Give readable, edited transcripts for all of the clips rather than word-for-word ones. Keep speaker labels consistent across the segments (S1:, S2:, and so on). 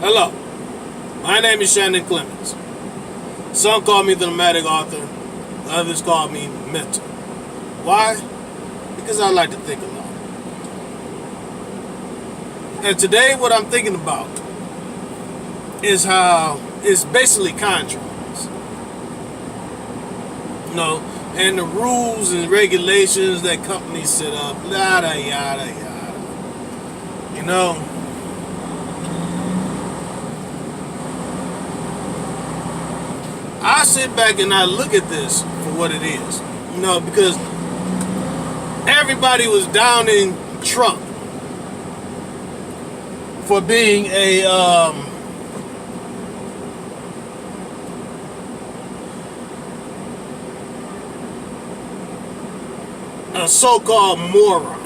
S1: Hello, my name is Shannon Clemens. Some call me the nomadic author, others call me mentor. Why? Because I like to think a lot. And today what I'm thinking about is how it's basically contracts. And the rules and regulations that companies set up, yada, yada, yada. I sit back and I look at this for what it is. Because everybody was downing Trump for being a so-called moron.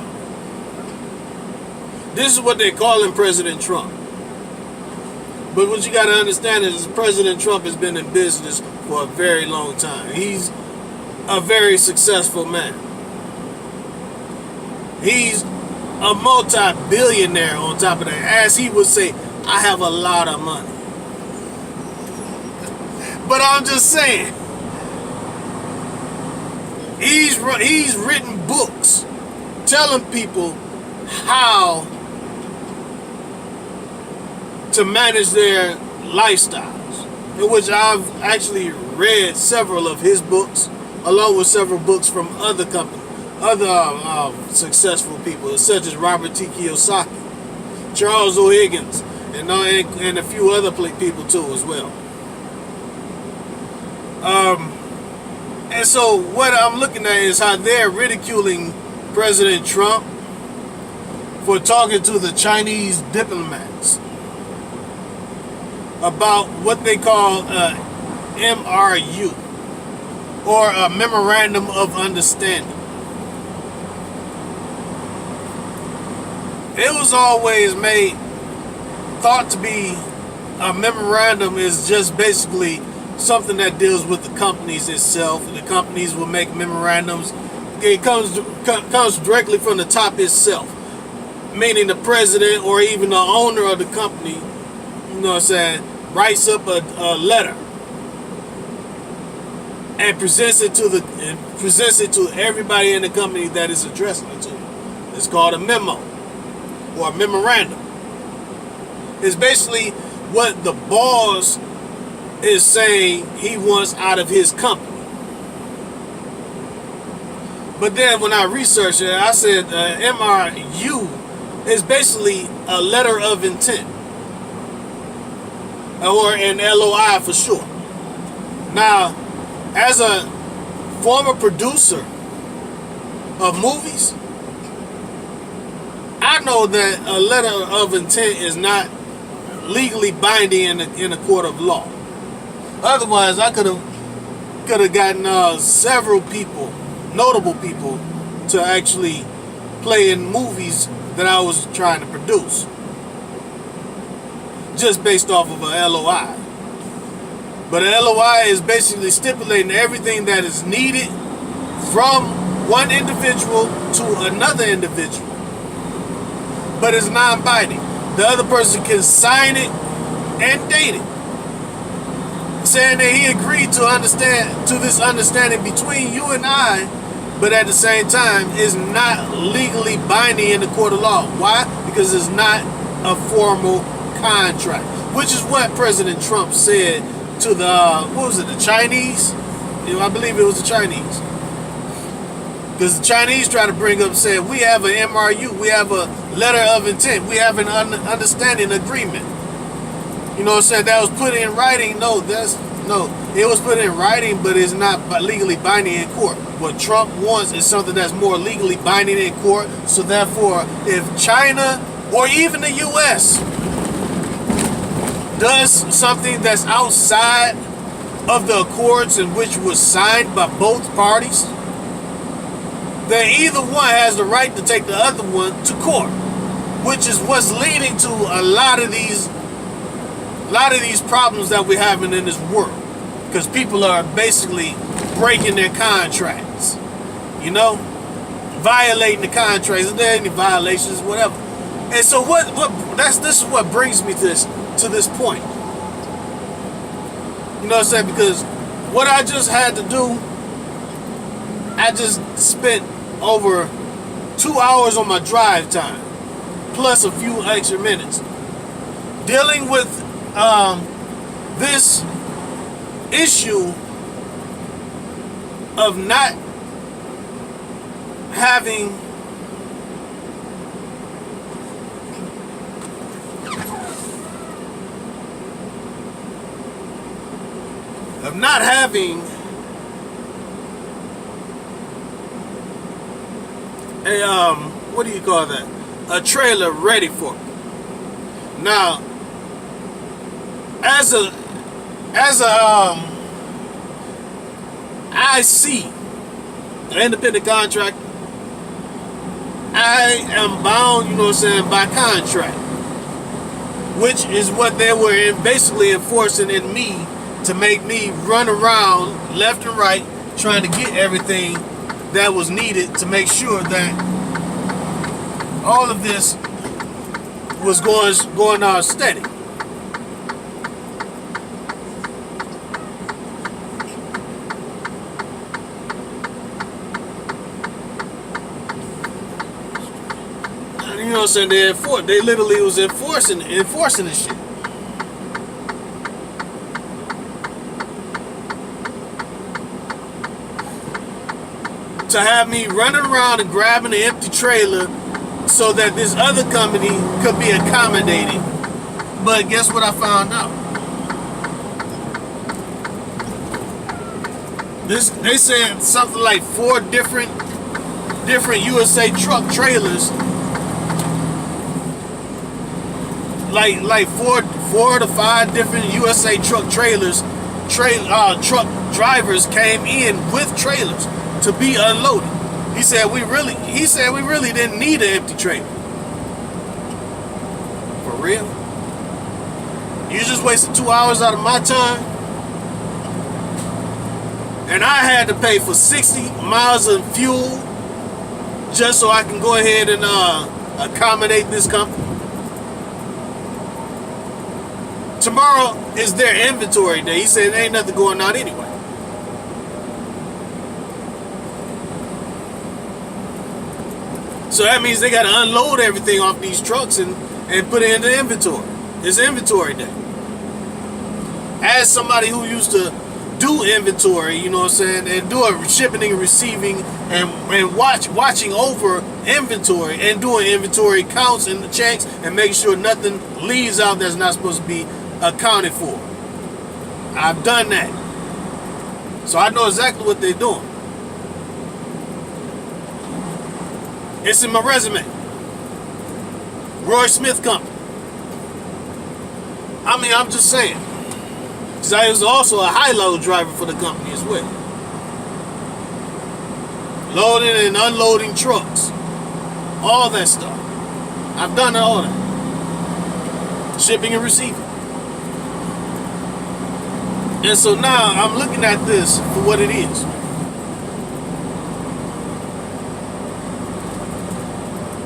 S1: This is what they're calling President Trump. But what you got to understand is President Trump has been in business for a very long time. He's a very successful man. He's a multi-billionaire on top of that. As he would say, I have a lot of money. But I'm just saying, he's written books telling people how to manage their lifestyles, in which I've actually read several of his books, along with several books from other companies, other successful people, such as Robert T. Kiyosaki, Charles O'Higgins, and a few other people too as well. And so what I'm looking at is how they're ridiculing President Trump for talking to the Chinese diplomats about what they call MRU, or a Memorandum of Understanding. It was always thought to be a memorandum is just basically something that deals with the companies itself. The companies will make memorandums. It comes directly from the top itself, meaning the president or even the owner of the company, writes up a letter and presents it to everybody in the company that is addressing it to. It's called a memo or a memorandum. It's basically what the boss is saying he wants out of his company. But then when I researched it, I said MRU is basically a letter of intent, or an LOI for short. Now, as a former producer of movies, I know that a letter of intent is not legally binding in a court of law. Otherwise, I could have gotten several people, notable people, to actually play in movies that I was trying to produce, just based off of a LOI. But an LOI is basically stipulating everything that is needed from one individual to another individual. But it's non-binding. The other person can sign it and date it, saying that he agreed to this understanding between you and I, but at the same time is not legally binding in the court of law. Why? Because it's not a formal contract, which is what President Trump said to the Chinese? I believe it was the Chinese. Because the Chinese try to bring up, saying, we have an MRU, we have a letter of intent, we have an understanding agreement. That was put in writing. No, it was put in writing, but it's not legally binding in court. What Trump wants is something that's more legally binding in court. So therefore, if China or even the U.S. does something that's outside of the accords in which was signed by both parties, then either one has the right to take the other one to court, which is what's leading to a lot of these problems that we're having in this world, because people are basically breaking their contracts, violating the contracts. If there are any violations, whatever. And so this is what brings me to to this point. You know what I'm saying? Because what I just had to do, I just spent over 2 hours on my drive time, plus a few extra minutes, dealing with this issue of not having a what do you call that? A trailer ready for me. Now, as a IC, an independent contractor, I am bound, you know what I'm saying, by contract, which is what they were basically enforcing in me to make me run around left and right trying to get everything that was needed to make sure that all of this was going on steady. You know what I'm saying? They literally was enforcing this shit. To have me running around and grabbing an empty trailer so that this other company could be accommodating. But guess what I found out? They said something like 4 different USA truck trailers, like four to 5 different USA truck trailers, truck drivers came in with trailers to be unloaded. He said we really didn't need an empty trailer. For real? You just wasted 2 hours out of my time, and I had to pay for 60 miles of fuel just so I can go ahead and accommodate this company. Tomorrow is their inventory day. He said there ain't nothing going on anyway. So that means they got to unload everything off these trucks and put it in the inventory. It's inventory day. As somebody who used to do inventory, you know what I'm saying, and do a shipping and receiving and watching over inventory and doing inventory counts and the checks and making sure nothing leaves out that's not supposed to be accounted for. I've done that. So I know exactly what they're doing. It's in my resume. Roy Smith Company. I mean, I'm just saying. Because I was also a high-load driver for the company as well. Loading and unloading trucks. All that stuff. I've done all that. Shipping and receiving. And so now I'm looking at this for what it is.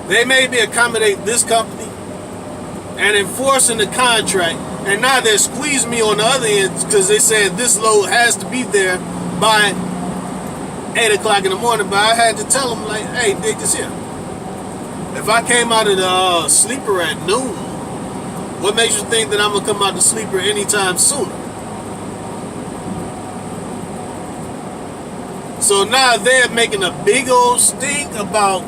S1: They made me accommodate this company and enforcing the contract, and now they're squeezing me on the other end because they said this load has to be there by 8 o'clock in the morning. But I had to tell them, like, hey, dig this here. If I came out of the sleeper at noon, what makes you think that I'm going to come out the sleeper anytime sooner? So now they're making a big old stink about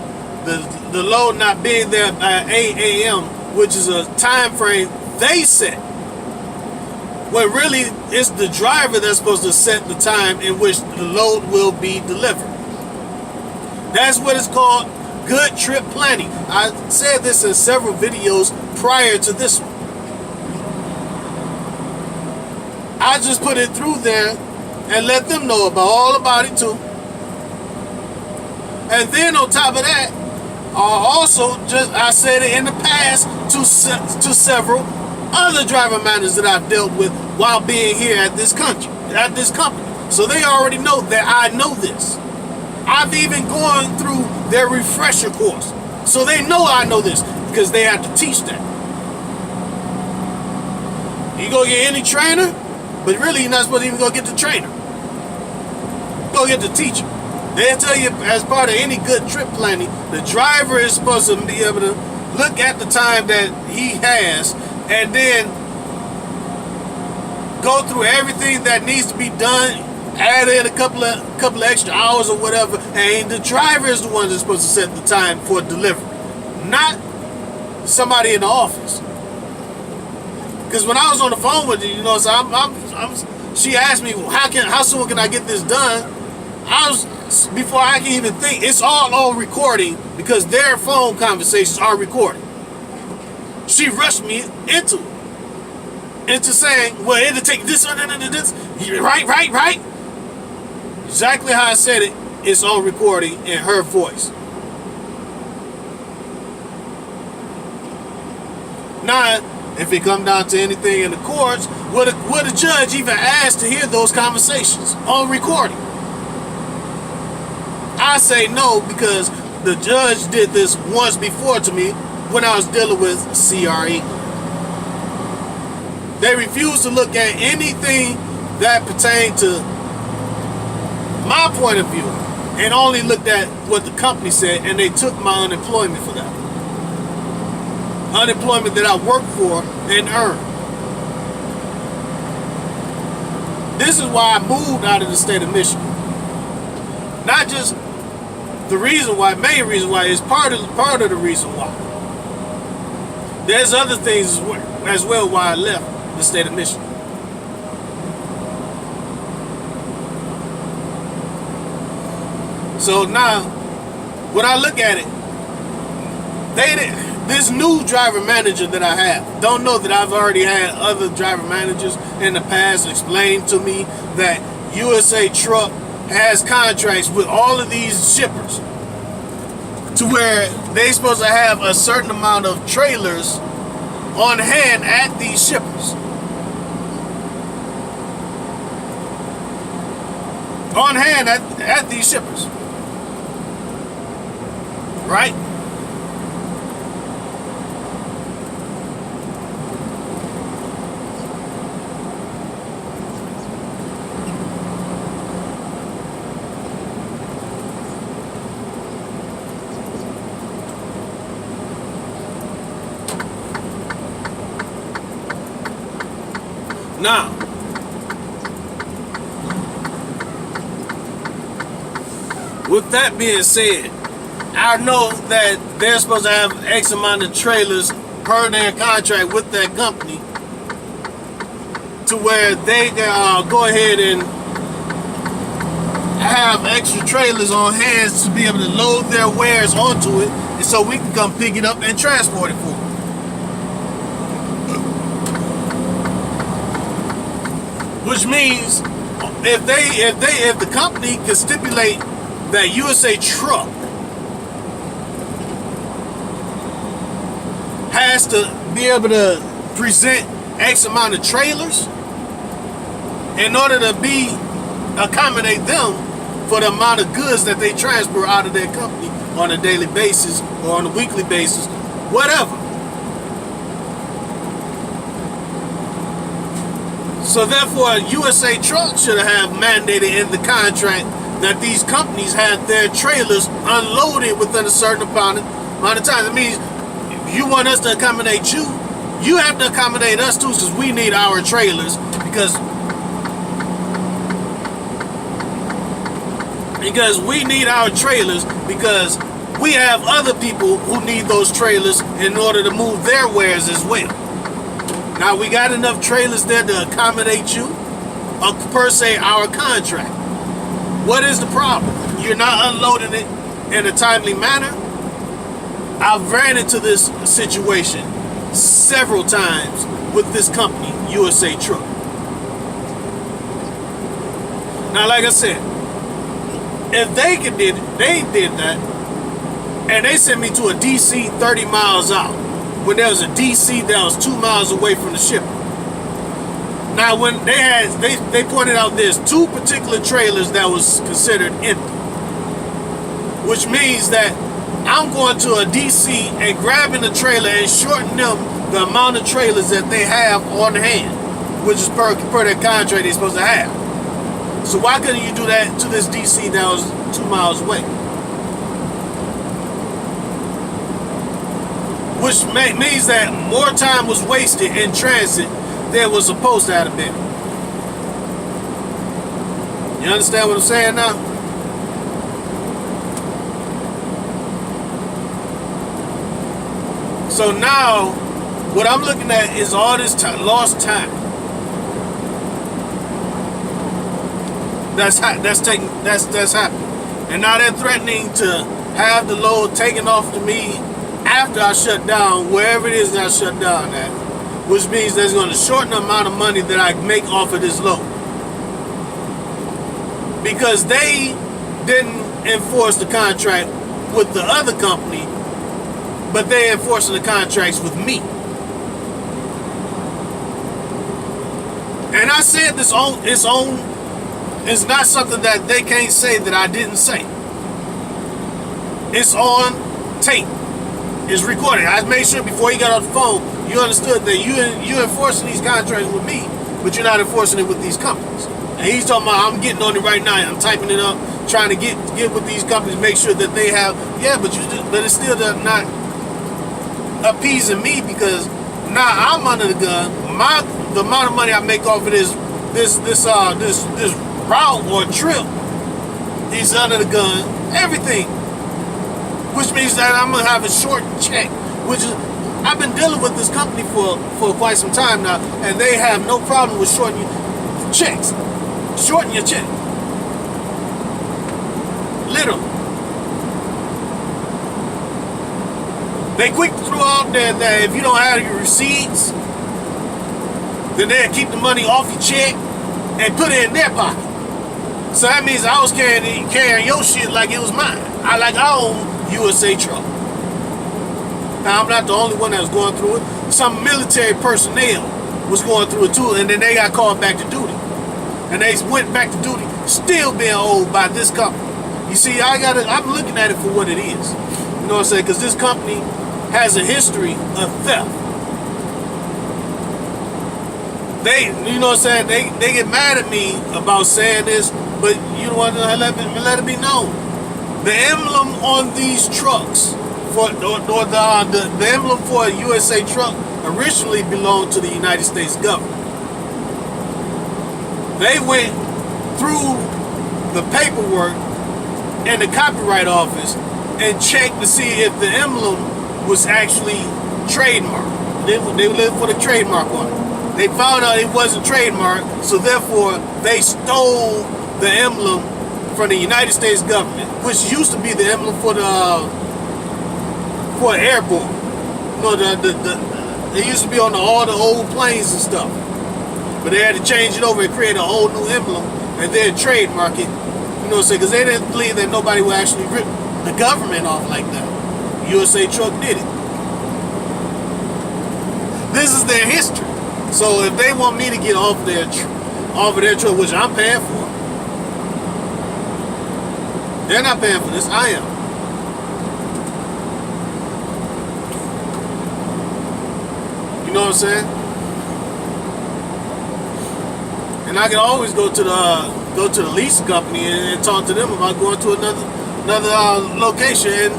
S1: the load not being there by 8 a.m., which is a time frame they set. When really it's the driver that's supposed to set the time in which the load will be delivered. That's what it's called, good trip planning. I said this in several videos prior to this one. I just put it through there and let them know all about it too. And then on top of that, I said it in the past to several other driver managers that I've dealt with while being here at this company. So they already know that I know this. I've even gone through their refresher course. So they know I know this because they have to teach that. You go get any trainer, but really you're not supposed to even go get the trainer. Go get the teacher. They'll tell you, as part of any good trip planning, the driver is supposed to be able to look at the time that he has and then go through everything that needs to be done, add in a couple of extra hours or whatever, and the driver is the one that's supposed to set the time for delivery, not somebody in the office. Because when I was on the phone with you, so she asked me, how soon can I get this done? Before I can even think, it's all on recording because their phone conversations are recorded. She rushed me into saying, well, it'll take this, right. Exactly how I said it, it's on recording in her voice. Now, if it come down to anything in the courts, would a judge even ask to hear those conversations on recording? I say no, because the judge did this once before to me when I was dealing with CRE. They refused to look at anything that pertained to my point of view and only looked at what the company said, and they took my unemployment for that. Unemployment that I worked for and earned. This is why I moved out of the state of Michigan. Not just the reason why, main reason why, is part of the reason why. There's other things as well why I left the state of Michigan. So now, when I look at it, this new driver manager that I have, don't know that I've already had other driver managers in the past explain to me that USA Truck has contracts with all of these shippers to where they're supposed to have a certain amount of trailers on hand at these shippers. On hand at these shippers. Right? Now, with that being said, I know that they're supposed to have X amount of trailers per their contract with that company to where they can go ahead and have extra trailers on hand to be able to load their wares onto it, and so we can come pick it up and transport it for them. Which means if the company can stipulate that USA Truck has to be able to present X amount of trailers in order to accommodate them for the amount of goods that they transport out of their company on a daily basis or on a weekly basis, whatever. So therefore, USA Truck should have mandated in the contract that these companies had their trailers unloaded within a certain amount of time. It means if you want us to accommodate you, you have to accommodate us too, because we need our trailers because we need our trailers because we have other people who need those trailers in order to move their wares as well. Now, we got enough trailers there to accommodate you, per se, our contract. What is the problem? You're not unloading it in a timely manner. I've ran into this situation several times with this company, USA Truck. Now, like I said, if they did that, and they sent me to a DC 30 miles out, when there was a DC that was 2 miles away from the shipper. Now, when they pointed out there's 2 particular trailers that was considered empty, which means that I'm going to a DC and grabbing the trailer and shorting them the amount of trailers that they have on hand. which is per that contract they're supposed to have. So why couldn't you do that to this DC that was 2 miles away? Which means that more time was wasted in transit than was supposed to have been. You understand what I'm saying now? So now, what I'm looking at is all this lost time. That's happening. And now they're threatening to have the load taken off to me after I shut down, wherever it is that I shut down at, which means that's going to shorten the amount of money that I make off of this load. Because they didn't enforce the contract with the other company, but they're enforcing the contracts with me. And I said this on its own. It's not something that they can't say that I didn't say. It's on tape. It's recorded. I made sure before he got off the phone, you understood that you're enforcing these contracts with me, but you're not enforcing it with these companies. And he's talking about, I'm getting on it right now. I'm typing it up, trying to get with these companies, make sure that they have. Yeah, but it's still not appeasing me, because now I'm under the gun. The amount of money I make off of this route or trip is under the gun. Everything. Which means that I'm gonna have a short check, which is, I've been dealing with this company for quite some time now, and they have no problem with shortening checks. Shorten your check. Literally. They quick throw out there that if you don't have your receipts, then they'll keep the money off your check and put it in their pocket. So that means I was carrying your shit like it was mine. I own USA Truck. Now, I'm not the only one that was going through it. Some military personnel was going through it too, and then they got called back to duty. And they went back to duty, still being owed by this company. You see, I'm looking at it for what it is. You know what I'm saying? Because this company has a history of theft. You know what I'm saying? They get mad at me about saying this, but you know what? Let it be known. The emblem on these trucks, the emblem for a USA Truck, originally belonged to the United States government. They went through the paperwork in the Copyright Office and checked to see if the emblem was actually trademarked. They looked for the trademark on it. They found out it wasn't trademarked, so therefore they stole the emblem from the United States government, which used to be the emblem for airborne. You know, it used to be on all the old planes and stuff. But they had to change it over and create a whole new emblem and then trademark it. You know what I'm saying? Because they didn't believe that nobody would actually rip the government off like that. USA Truck did it. This is their history. So if they want me to get off of their truck, which I'm paying for, they're not paying for this. I am. You know what I'm saying? And I can always go to the lease company and talk to them about going to another location and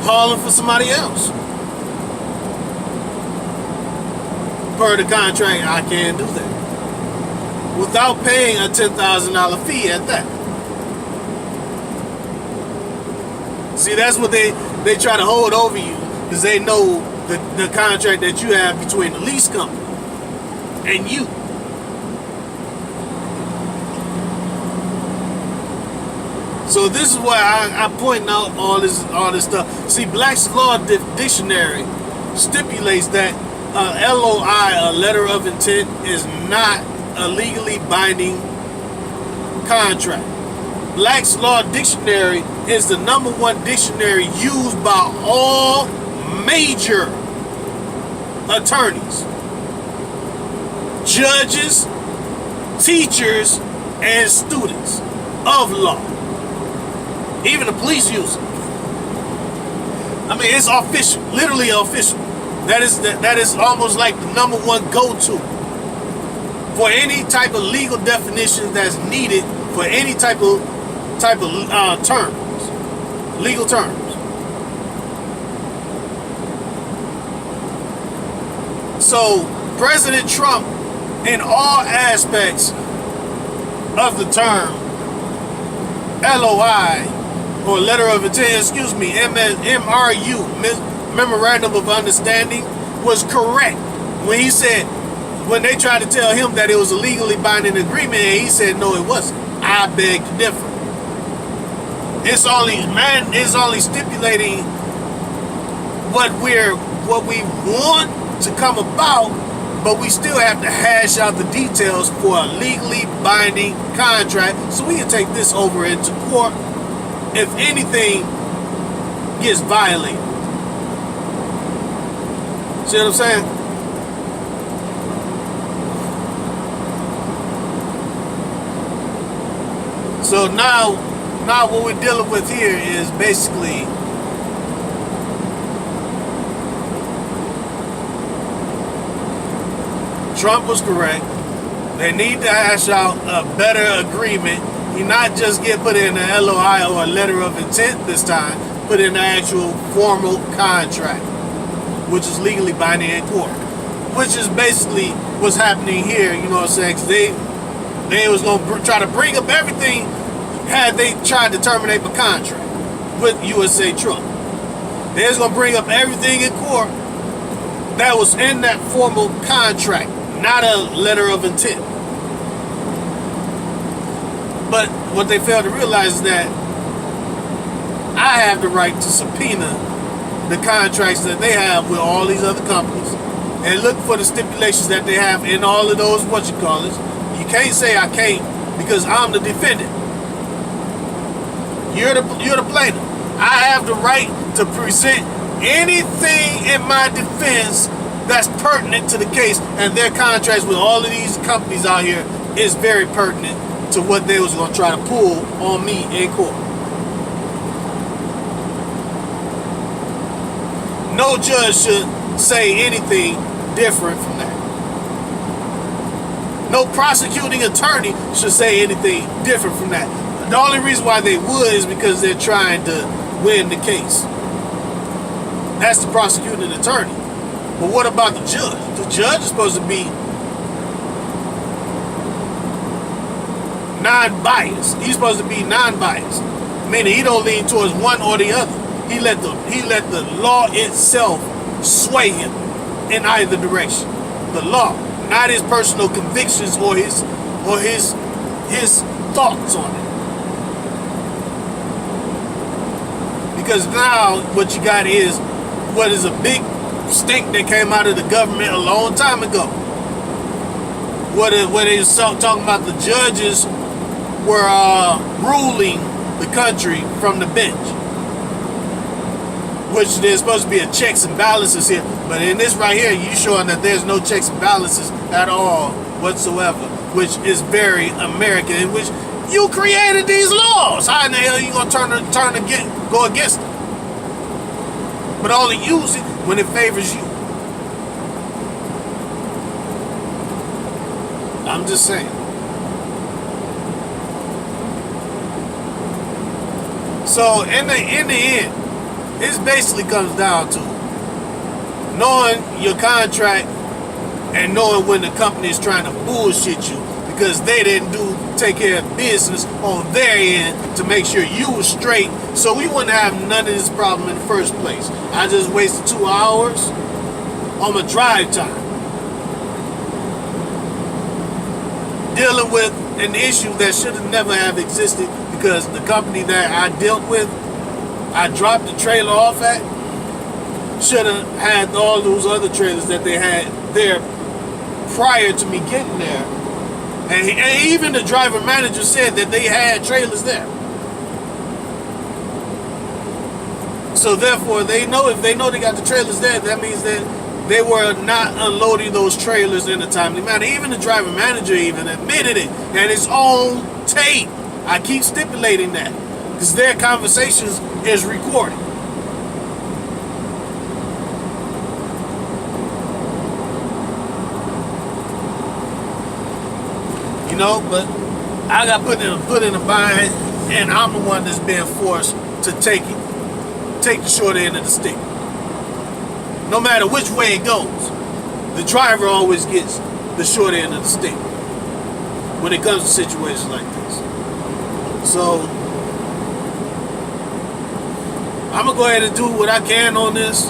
S1: hauling for somebody else. Per the contract, I can do that without paying a $10,000 fee at that. See, that's what they try to hold over you, because they know the contract that you have between the lease company and you. So this is why I'm pointing out all this stuff. See, Black's Law Dictionary stipulates that LOI, a letter of intent, is not a legally binding contract. Black's Law Dictionary is the #1 dictionary used by all major attorneys, judges, teachers, and students of law. Even the police use it. I mean, it's official, literally official. That is almost like the #1 go-to for any type of legal definition that's needed for any type of terms, legal terms. So President Trump, in all aspects of the term LOI, or letter of intent, MRU, memorandum of understanding, was correct when he said, when they tried to tell him that it was a legally binding agreement, and he said no, it wasn't. I beg to differ. It's only stipulating what we want to come about, but we still have to hash out the details for a legally binding contract, so we can take this over into court if anything gets violated. See what I'm saying? So now what we're dealing with here is basically Trump was correct. They need to hash out a better agreement. You not just get put in an LOI or a letter of intent this time, put in an actual formal contract, which is legally binding in court. Which is basically what's happening here, you know what I'm saying? 'Cause they was going to try to bring up everything had they tried to terminate the contract with USA Trump. They was going to bring up everything in court that was in that formal contract, not a letter of intent. But what they failed to realize is that I have the right to subpoena the contracts that they have with all these other companies and look for the stipulations that they have in all of those whatchamacallits. You can't say I can't because I'm the defendant. You're the plaintiff. I have the right to present anything in my defense that's pertinent to the case, and their contracts with all of these companies out here is very pertinent to what they was going to try to pull on me in court. No judge should say anything different from that. No prosecuting attorney should say anything different from that. The only reason why they would is because they're trying to win the case. That's the prosecuting attorney. But what about the judge? The judge is supposed to be non-biased. He's supposed to be non-biased, meaning he don't lean towards one or the other. He let the law itself sway him in either direction. The law, not his personal convictions or his thoughts on it. Because now what you got is what is a big stink that came out of the government a long time ago. Where they was talking about the judges were ruling the country from the bench. Which there's supposed to be a checks and balances here. But in this right here, you showing that there's no checks and balances at all whatsoever. Which is very American, in which you created these laws. How in the hell are you going to go against them? But only use it when it favors you. I'm just saying. So in the end, it basically comes down to knowing your contract and knowing when the company is trying to bullshit you because they didn't take care of business on their end to make sure you were straight, so we wouldn't have none of this problem in the first place. I just wasted 2 hours on my drive time dealing with an issue that should have never have existed because the company that I dealt with, I dropped the trailer off at, should have had all those other trailers that they had there prior to me getting there. And even the driver manager said that they had trailers there. So therefore, if they know they got the trailers there, that means that they were not unloading those trailers in a timely manner. Even the driver manager even admitted it, and it's on tape. I keep stipulating that because their conversations is recorded. But I got put in a bind, and I'm the one that's being forced to take the short end of the stick. No matter which way it goes, the driver always gets the short end of the stick when it comes to situations like this. So I'm gonna go ahead and do what I can on this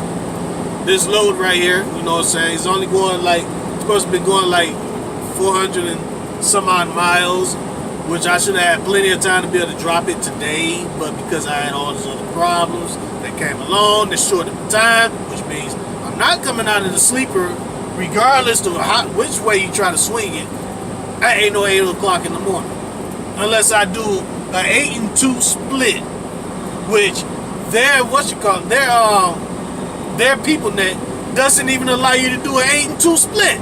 S1: load right here. You know what I'm saying? It's only going supposed to be going like 400 and some odd miles, which I should have had plenty of time to be able to drop it today, but because I had all these other problems that came along, they shortened the time, which means I'm not coming out of the sleeper regardless of which way you try to swing it. At ain't no 8 o'clock in the morning, unless I do an 8 and 2 split, which their people net doesn't even allow you to do an 8 and 2 split.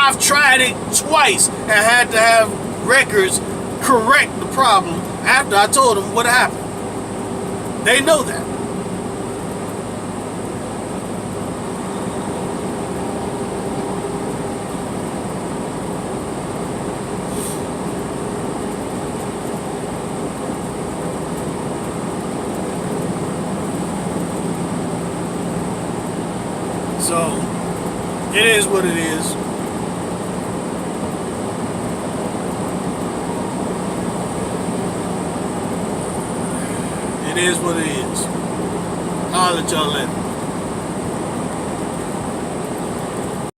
S1: I've tried it twice and had to have records correct the problem after I told them what happened. They know that. So, it is what it is. It is what it is. I'll let y'all later.